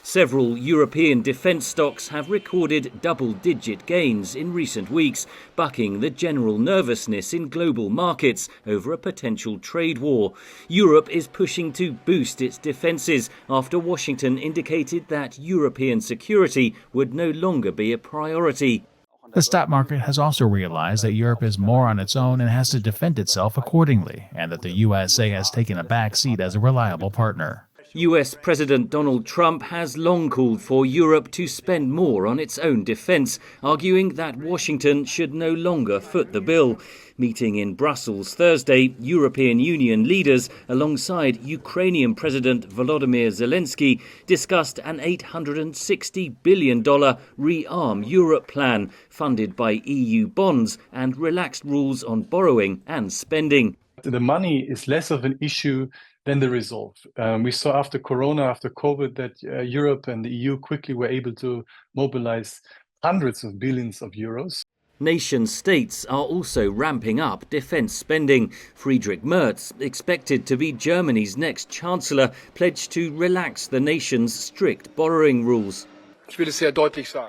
Several European defence stocks have recorded double-digit gains in recent weeks, bucking the general nervousness in global markets over a potential trade war. Europe is pushing to boost its defences after Washington indicated that European security would no longer be a priority. The stock market has also realized that Europe is more on its own and has to defend itself accordingly, and that the USA has taken a back seat as a reliable partner. US President Donald Trump has long called for Europe to spend more on its own defence, arguing that Washington should no longer foot the bill. Meeting in Brussels Thursday, European Union leaders, alongside Ukrainian President Volodymyr Zelensky, discussed an $860 billion ReArm Europe Plan, funded by EU bonds and relaxed rules on borrowing and spending. The money is less of an issue than the resolve. We saw after Corona, after COVID, that Europe and the EU quickly were able to mobilize hundreds of billions of euros. Nation states are also ramping up defence spending. Friedrich Merz, expected to be Germany's next chancellor, pledged to relax the nation's strict borrowing rules.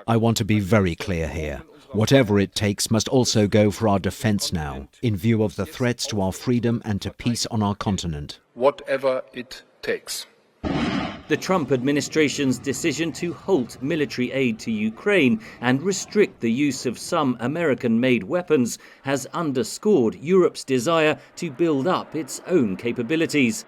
I want to be very clear here. Whatever it takes must also go for our defence now, in view of the threats to our freedom and to peace on our continent. Whatever it takes. The Trump administration's decision to halt military aid to Ukraine and restrict the use of some American-made weapons has underscored Europe's desire to build up its own capabilities.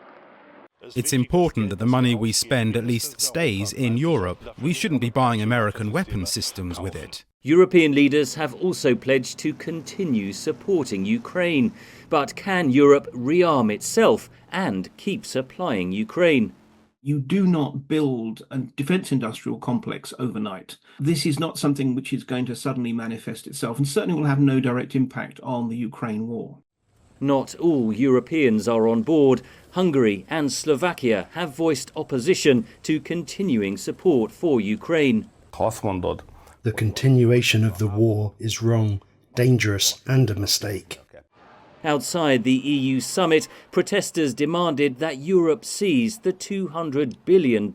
It's important that the money we spend at least stays in Europe. We shouldn't be buying American weapon systems with it. European leaders have also pledged to continue supporting Ukraine. But can Europe rearm itself and keep supplying Ukraine? You do not build a defence industrial complex overnight. This is not something which is going to suddenly manifest itself, and certainly will have no direct impact on the Ukraine war. Not all Europeans are on board. Hungary and Slovakia have voiced opposition to continuing support for Ukraine. The continuation of the war is wrong, dangerous and a mistake. Outside the EU summit, protesters demanded that Europe seize the $200 billion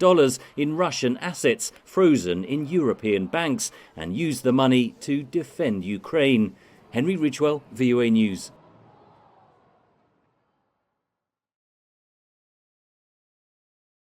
in Russian assets frozen in European banks and use the money to defend Ukraine. Henry Ridgwell, VOA News.